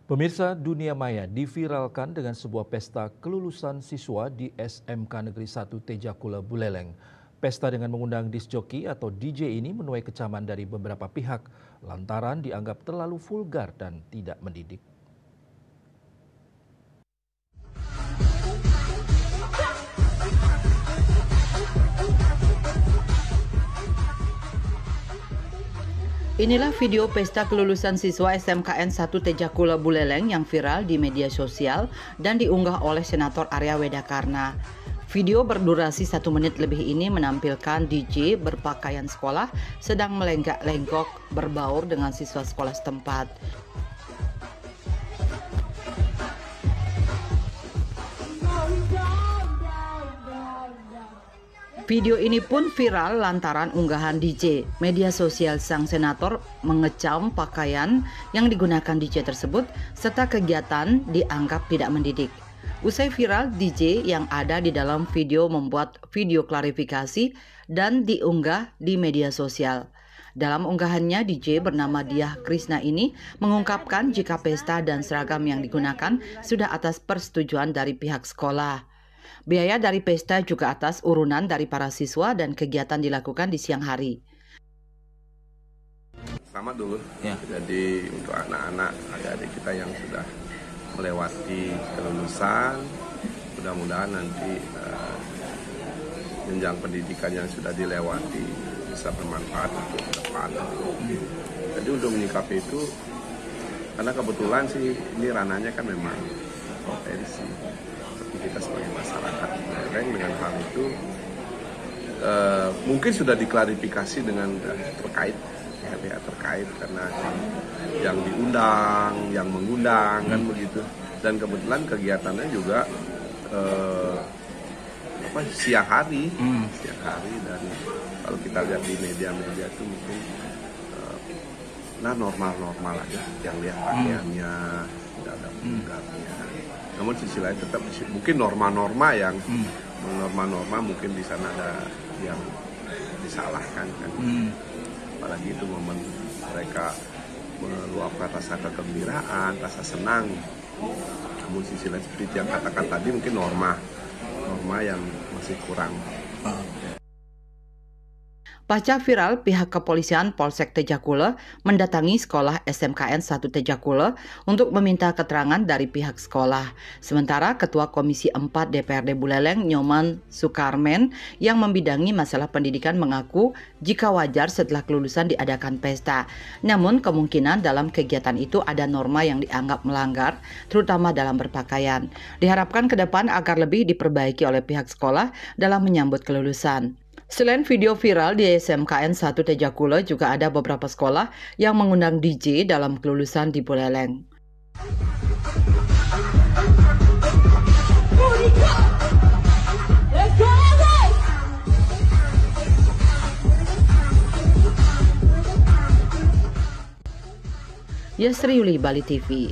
Pemirsa, dunia maya diviralkan dengan sebuah pesta kelulusan siswa di SMK Negeri 1 Tejakula Buleleng. Pesta dengan mengundang disc jockey atau DJ ini menuai kecaman dari beberapa pihak lantaran dianggap terlalu vulgar dan tidak mendidik. Inilah video pesta kelulusan siswa SMKN 1 Tejakula Buleleng yang viral di media sosial dan diunggah oleh Senator Arya Wedakarna. Video berdurasi 1 menit lebih ini menampilkan DJ berpakaian sekolah sedang melenggak-lenggok berbaur dengan siswa sekolah setempat. Video ini pun viral lantaran unggahan DJ. Media sosial sang senator mengecam pakaian yang digunakan DJ tersebut serta kegiatan dianggap tidak mendidik. Usai viral, DJ yang ada di dalam video membuat video klarifikasi dan diunggah di media sosial. Dalam unggahannya, DJ bernama Diah Krisna ini mengungkapkan jika pesta dan seragam yang digunakan sudah atas persetujuan dari pihak sekolah. Biaya dari pesta juga atas urunan dari para siswa dan kegiatan dilakukan di siang hari. Selamat dulu, ya. Jadi untuk anak-anak, adik-adik kita yang sudah melewati kelulusan, mudah-mudahan nanti jenjang pendidikan yang sudah dilewati bisa bermanfaat untuk ke depan. Jadi untuk menyikapi itu, karena kebetulan sih ini ranahnya kan memang potensi. Kita sebagai masyarakat dengan hal itu mungkin sudah diklarifikasi dengan terkait pihak-pihak terkait karena yang diundang, yang mengundang kan begitu, dan kebetulan kegiatannya juga siang hari dan kalau kita lihat di media-media itu mungkin normal-normal aja yang lihat pakaiannya tidak ada vulgarnya. Namun sisi lain tetap mungkin norma-norma yang norma-norma mungkin di sana ada yang disalahkan kan. Apalagi itu momen mereka meluapkan rasa kegembiraan, rasa senang. Namun sisi lain seperti yang katakan tadi mungkin norma yang masih kurang. Pasca viral, pihak kepolisian Polsek Tejakula mendatangi sekolah SMKN 1 Tejakula untuk meminta keterangan dari pihak sekolah. Sementara Ketua Komisi 4 DPRD Buleleng, Nyoman Sukarmen, yang membidangi masalah pendidikan mengaku jika wajar setelah kelulusan diadakan pesta. Namun kemungkinan dalam kegiatan itu ada norma yang dianggap melanggar, terutama dalam berpakaian. Diharapkan ke depan agar lebih diperbaiki oleh pihak sekolah dalam menyambut kelulusan. Selain video viral di SMKN 1 Tejakula, juga ada beberapa sekolah yang mengundang DJ dalam kelulusan di Buleleng. Yasri Yuli, Bali TV.